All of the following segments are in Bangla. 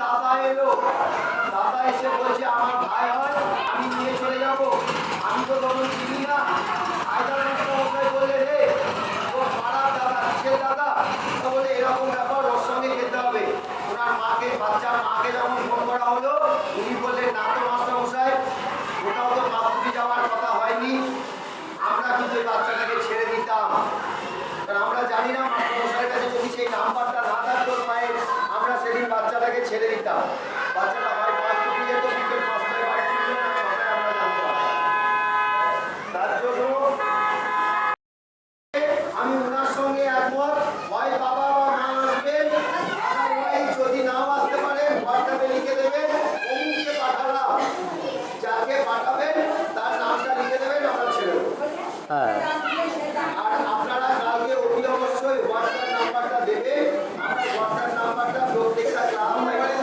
দাদা এলো, দাদা এসে বলছে আমার ভাই হয়, আমি নিয়ে চলে যাবো। আমি তো তখন চিনি না। হায়দার মশাই বললে রে ও পাড়ার দাদা, কিসের দাদা? তো বলে এরকম ব্যাপার, ওর সঙ্গে যেতে হবে। ওনার মাকে, বাচ্চার মাকে যখন ফোন করা হলো, উনি বললেন না তো মাস্টারমশাই, ওটাও তো মাতৃ যাওয়ার কথা হয়নি, আমরা কিন্তু এই বাচ্চাটাকে ছেড়ে দিতাম। কারণ আমরা জানি না মাস্টারমশাইয়ের কাছে যদি সেই নাম্বারটা না থাকতো মায়ের, আমরা সেদিন বাচ্চাটাকে ছেড়ে দিতাম। বাচ্চাটা হয় 5 ফুটে যেত, বিকেল 5টায় বাড়ি ফিরল না, 6টায় আমরা জানতে পারতাম। তার জন্য আমি ওনার সঙ্গে একমত, হয় বাবা বা মা আসবেন, যদি নাও আসতে পারেন হোয়াটসঅ্যাপে লিখে দেবেন অমুককে পাঠালাম, যাকে পাঠাবেন তার নামটা লিখে দেবেন, আমরা ছেড়ে দেবো। আর আপনারা কালকে অতি অবশ্যই হোয়াটসঅ্যাপ নাম্বারটা দেবেন। আমরা হোয়াটসঅ্যাপ নাম্বারটা প্রত্যেকটা গ্রাম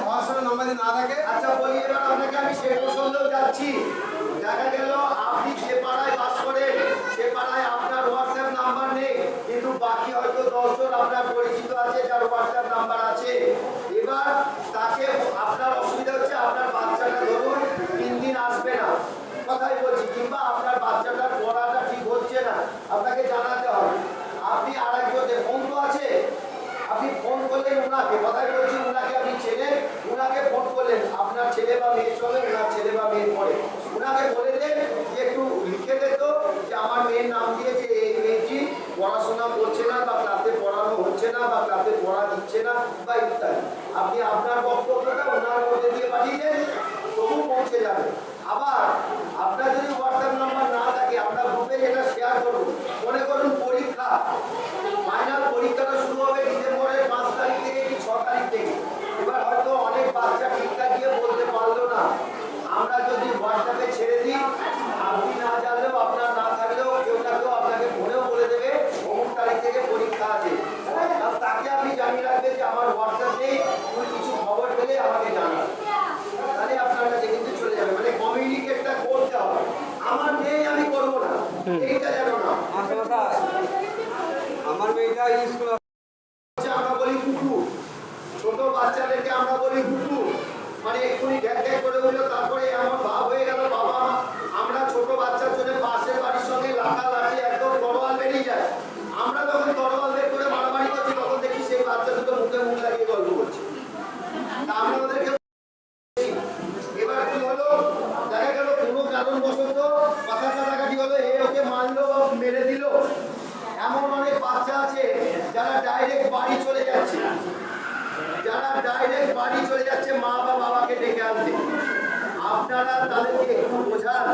হোয়াটসঅ্যাপ নাম্বার না থাকে। আচ্ছা বলি, এবার আপনাকে আমি সেই প্রসঙ্গেও যাচ্ছি। দেখা গেল আপনি যে পাড়ায় বাস করেন সে পাড়ায় আপনার হোয়াটসঅ্যাপ নাম্বার নেই, কিন্তু বাকি হয়তো 10 জন আপনার পরিচিত আছে যার হোয়াটসঅ্যাপ নাম্বার আছে। এবার তাকে, আপনার অসুবিধা হচ্ছে আপনার বাচ্চাটা ধরুন 3 দিন আসবে না, কথাই বলছি, কিংবা আপনার বাচ্চাটার পড়াটা ঠিক হচ্ছে না, আপনাকে জানাতে হবে। আপনি আরেকজনের ফোন তো আছে, আপনি ফোন করলেন ওনাকে, কথাই বলছি, ওনাকে আপনি চেনেন, ওনাকে ফোন করলেন, আপনার ছেলে বা মেয়ের সঙ্গে ওনার ছেলে বা মেয়ের পরে ওনাকে বলে দেন যে একটু লিখে দিত যে আমার মেয়ের নাম দিয়ে যে এই মেয়েটি পড়াশোনা করছে না বা ক্লাসে পড়ানো হচ্ছে না বা ক্লাসে পড়া দিচ্ছে না বা ইত্যাদি। আপনি আপনার বক্তব্যটা ওনার মধ্যে দিয়ে পাঠিয়ে দেন, তবু পৌঁছে যাবে। আবার আপনার যদি হোয়াটসঅ্যাপ নাম্বার না থাকে, আমরা গ্রুপে যেটা শেয়ার করব, মনে করুন পরীক্ষা, ফাইনাল পরীক্ষাটা শুরু হবে ডিসেম্বরের 5 তারিখ থেকে কি 6 তারিখ থেকে। এবার হয়তো অনেক বাচ্চা ঠিকঠাক গিয়ে বলতে পারলো না, আমরা যদি হোয়াটসঅ্যাপে ছেড়ে দিই, আপনি না জানলেও, আপনার না থাকলেও কেউ না কেউ আপনাকে ফোনেও বলে দেবে অমুক তারিখ থেকে পরীক্ষা আছে। তাকে আপনি জানিয়ে রাখবেন যে আমার হোয়াটসঅ্যাপ নেই, তুমি কিছু খবর পেলে আমাকে জানান, তাহলে আপনার কাছে কিন্তু চলে যাবে। মানে কমিউনিকেটটা করতে হবে, আমার নেই আমি করবো না, এইটা যেন না। আমার মেয়েটা স্কুল আমরা বলি কুকুর, ছোট বাচ্চাদেরকে আমরা বলি কুকুর, মানে এক্ষুনি ঘ্যাক ঘ্যাক করে উঠলো, তারপরে এমন ভাব হয়ে গেল বাবা, আমরা ছোট বাচ্চার জন্য পাশের বাড়ির সঙ্গে লাফালাফি একদম তরোয়াল বেরিয়ে যায়। আমরা যখন তরোয়াল বের করে মারামারি করছি, তখন দেখি সেই বাচ্চা দুটো মুখে মুখ লাগিয়ে গল্প করছে। তা আমরা ওদেরকে, এবার কি হলো, দেখা গেল কোনো কারণবশত কথা কাটাকাটি হলো, এ ওকে মারলো বা মেরে দিল। এমন অনেক বাচ্চা আছে যারা ডাইরেক্ট বাড়ি চলে যাচ্ছে, মা বা বাবাকে ডেকে আনতে। আপনারা তাদেরকে একটু বোঝান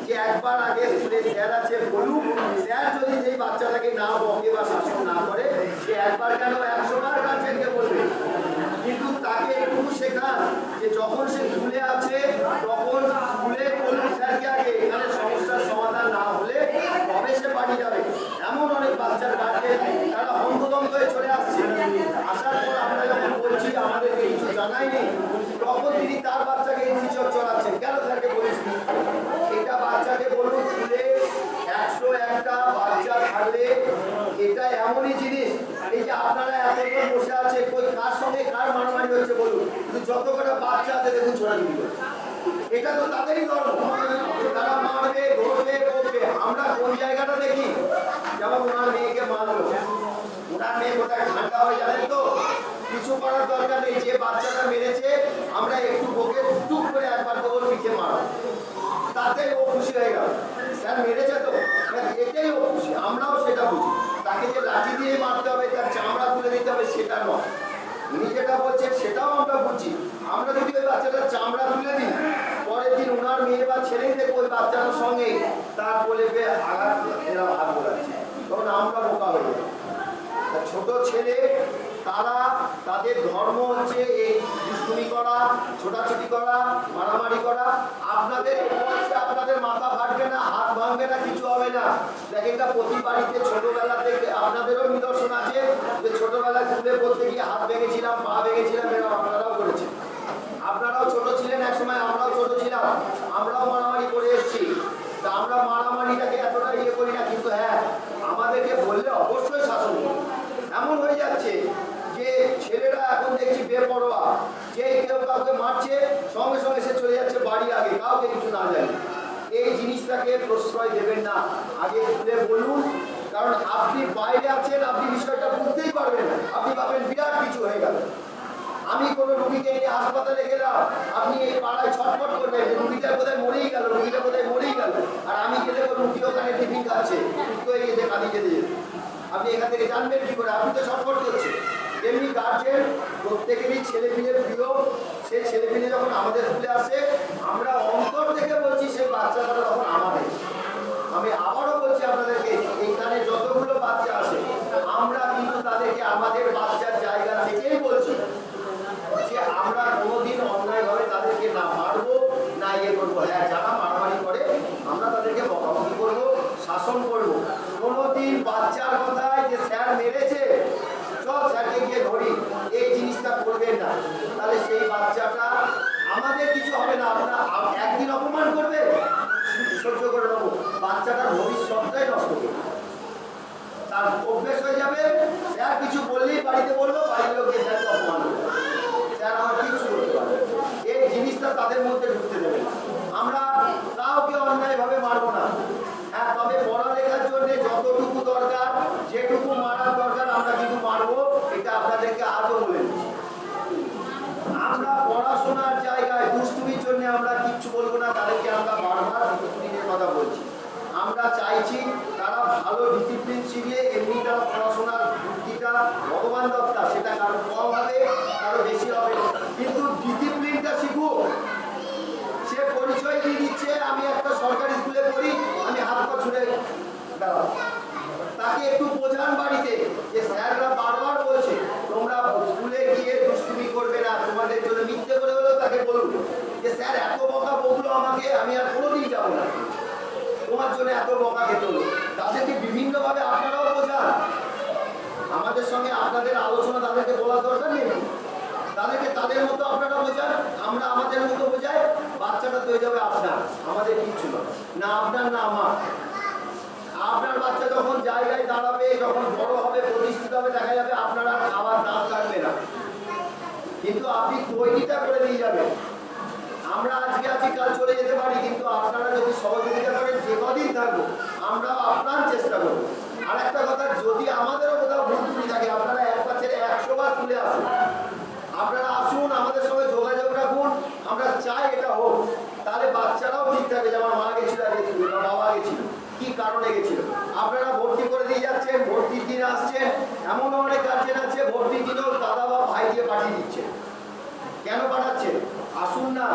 যে একবার আগে স্কুলে স্যার আছে বলুন, স্যার যদি সেই বাচ্চাটাকে না বকে বা শাসন না করে, সে একবার কেন 100 বার গার্জেনকে বলবে। কিন্তু তাকে একটু শেখান যে যখন সে স্কুলে আছে তখন স্কুলে বলুন স্যারকে আগে, এখানে সমস্যার সমাধান না হলে তবে সে বাড়ি যাবে। এমন অনেক বাচ্চার গার্জেন তারা হন্তদন্ত হয়ে চলে আসছে, আসার পর আমরা যখন বলছি আমাদেরকে কিছু জানায়নি, তখন তিনি তার বাচ্চাকে ইনজিচর চড়াচ্ছেন, কেন স্যারকে বলিস। এটা বাচ্চাকে বলুন, স্কুলে 101টা বাচ্চা থাকলে এটা এমনই জিনিস, এই যে আপনারা এতজন বসে আছে, কই কার সঙ্গে কার মারামারি হচ্ছে বলুন, কিন্তু যত কটা বাচ্চা আছে দেখুন ছোড়াছুড়ি করছে, এটা তো তাদেরই ধর্ম, তারা মারবে ধরবে বলবে। আমরা কোন জায়গাটা দেখি, যেমন ওনার মেয়েকে মারলো, ওনার মেয়ে কোথায় ঠান্ডা হয়ে জানেন তো, কিছু করার দরকার নেই, যে বাচ্চাটা মেরেছে আমরা একটু বকে টুক করে একবার তো ওর পিঠে মারো, তাতে ও খুশি হয়ে গেল, স্যার মেরেছে তো, এটাই ও খুশি। আমরাও সেটা বুঝি, তাকে যে লাঠি দিয়ে মারতে হবে, তার চামড়া তুলে দিতে হবে সেটা নয়। উনি যেটা বলছেন সেটাও আমরা বুঝি। আমরা যদি ওই বাচ্চাটার চামড়া তুলে দিই, পরের দিন ওনার মেয়ে বা ছেলেই দেখবো ওই বাচ্চাটার সঙ্গে তার বলবে আঘাত, এরা হাত বোলাচ্ছে, তখন আমরা বোকা হয়ে যাই। ছোট ছেলে তারা, তাদের ধর্ম হচ্ছে এই দুষ্টুমি করা, ছোটাছুটি করা, মারামারি করা। আপনাদের আপনাদের মাথা ফাটবে না, হাত ভাঙবে না, কিছু হবে না। দেখেন না প্রতি বাড়িতে ছোটবেলা থেকে আপনাদেরও নিদর্শন আছে যে ছোটবেলায় স্কুলে পড়তে গিয়ে হাত ভেঙেছিলাম, পা ভেঙেছিলাম, এরকম আপনারাও করেছেন। আপনারাও ছোট ছিলেন এক সময়, আমরাও ছোট ছিলাম, আমরাও মারামারি করে এসেছি। তা আমরা মারামারিটাকে এতটা ইয়ে করি না, কিন্তু হ্যাঁ আমাদেরকে বললে অবশ্যই শাসন করি। এমন হয়ে যাচ্ছে যে ছেলেরা এখন দেখছি বেপরোয়া, যে কেউ প্রশ্রয় দেবেন না, আগে খুলে বলুন। কারণ আপনি বাইরে আছেন, আপনি বিষয়টা বুঝতেই পারবেন না, আপনি ভাবেন বিরাট কিছু হয়ে গেল। আমি কোনো রুগীকে নিয়ে হাসপাতালে গেলাম, আপনি এই পাড়ায় ছটফট করবেন যে রুগীটা বোধহয় মরেই গেল, রুগীটা বোধহয় মরেই গেল। আর আমি গেলে রুগী ওখানে টিফিন খাচ্ছে, সুস্থ হয়ে গেছে, কাঁদি যেতে যেতে। আপনি এখান থেকে জানবেন কি করে? আপনি তো ছটফট করছেন। এমনি গার্জেন প্রত্যেকেরই ছেলেপিলের প্রিয়। সেই ছেলেপিলে যখন আমাদের স্কুলে আসে, আমরা অন্তর থেকে বলছি সেই বাচ্চাটা তখন আমাদের। আমি আবারও বলছি আপনাদেরকে, এইখানে যতগুলো বাচ্চা আসে আমরা কিন্তু তাদেরকে আমাদের বাচ্চার জায়গা থেকেই বলছি যে আমরা কোনোদিন অন্যায়ভাবে তাদেরকে না মারবো না ইয়ে করবো। হ্যাঁ, যারা মারামারি করে আমরা তাদেরকে বকাবকি করবো, শাসন করবো। কোনোদিন বাচ্চার কথায় যে স্যার মেরেছে, চল স্যারকে গিয়ে ধরি, এই জিনিসটা করবেন না। তাহলে সেই বাচ্চাটা আমাদের কিছু হবে না। আপনারা একদিন অপমান করবে, সহ্য করে নেবো, বাচ্চাটার ভবিষ্যৎটাই নষ্ট করবে। তার অভ্যেস হয়ে যাবে, স্যার কিছু বললেই বাড়িতে বললো, বাড়ির লোককে স্যারকে অপমান করবে, স্যার আমার কিছু করতে পারবে। এই জিনিসটা তাদের মধ্যে ঢুকতে দেবে না। আমরা কাউকে অন্যায়ভাবে মারবো না। হ্যাঁ, তবে পড়ালেখার জন্য যতটুকু দরকার, যেটুকু মারার দরকার আমরা কিন্তু মারবো, এটা আপনাদেরকে আজও বলে দিচ্ছি। আমরা পড়াশোনার জায়গায় দুষ্টুমির জন্য আমরা কিচ্ছু বলবো না, তাদেরকে আমরা বারবার ডিসিপ্লিনের কথা বলছি। আমরা চাইছি তারা ভালো ডিসিপ্লিন শিখলে, এমনি তারা পড়াশোনার বুদ্ধিটা ভগবান দত্তা, সেটা কারো কম হবে কারো বেশি হবে, কিন্তু ডিসিপ্লিনটা শিখুক। সে পরিচয় দিয়ে দিচ্ছে আমি একটা সরকারি স্কুলে পড়ি, আমি হাত পা ছুড়ে দাঁড়াবো। তাকে একটু বোঝান বাড়িতে যে স্যাররা বারবার বলছে তোমরা স্কুলে গিয়ে দুষ্টুমি করবে না, তোমাদের জন্য মিথ্যে করে হলেও তাকে বলুন যে স্যার এত বকা বকলো আমাকে, আমি আর কোনোদিন যাবো না, তোমার জন্য এত বকা খেতে হলো। তাদেরকে বিভিন্নভাবে আপনারাও বোঝান। আমাদের সঙ্গে আপনাদের আলোচনা তাদেরকে বলার দরকার নেই, তাদেরকে তাদের মতো আপনারা বোঝান, আমরা আমাদের মতো বোঝাই। বাচ্চাটা তো হয়ে যাবে আপনার, আমাদের কিচ্ছু না, আপনার না আমার। আপনার বাচ্চা যখন জায়গায় দাঁড়াবে, যখন বড় হবে, প্রতিষ্ঠিত হবে, দেখা যাবে আপনারা খাবার দাম থাকবে না, কিন্তু আপনি তৈরিটা করে দিয়ে যাবেন। আমরা আজকে আছি, কাল চলে যেতে পারি, কিন্তু আপনারা যদি সহযোগিতা করেন, যে কদিন থাকবো আমরাও আপনার চেষ্টা করবো। আর একটা কথা, যদি আমাদেরও কোথাও ভুল ত্রুটি থাকে, আপনারা একবার ছেড়ে 100 বার তুলে আসুন। আপনারা আসুন, আমাদের সঙ্গে যোগাযোগ রাখুন, আমরা চাই এটা হোক। তাহলে বাচ্চারাও ঠিক থাকে যে আমার মা গেছিল, আমার বাবা গেছিল, কি কারণে গেছিল। আপনারা ভর্তি করে দিয়ে যাচ্ছেন, ভর্তির দিন আসছেন, এমন অনেক গার্জেন আছে ভর্তির দিনেও দাদা বা ভাই দিয়ে পাঠিয়ে দিচ্ছে। কেন পাঠাচ্ছে? আসুন না,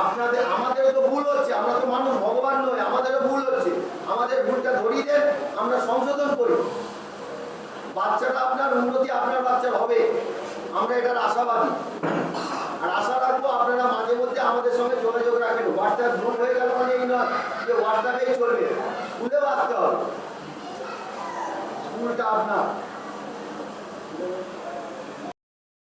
আপনাদের আমাদেরও তো ভুল হচ্ছে, আমরা তো মানুষ, ভগবান নয়, আমাদেরও ভুল হচ্ছে। আমাদের ভুলটা ধরিয়ে দেন, আমরা সংশোধন করি। বাচ্চাটা আপনার উন্নতি আপনার বাচ্চার হবে, আমরা এটার আশাবাদী। আর আশা রাখবো আপনারা মাঝে মধ্যে আমাদের সঙ্গে যোগাযোগ রাখেন। হোয়াটসঅ্যাপ গ্রুপ হয়ে গেল মানে এই নয় যে হোয়াটসঅ্যাপেই চলবে, স্কুলে আসতে হবে, স্কুলটা আপনার।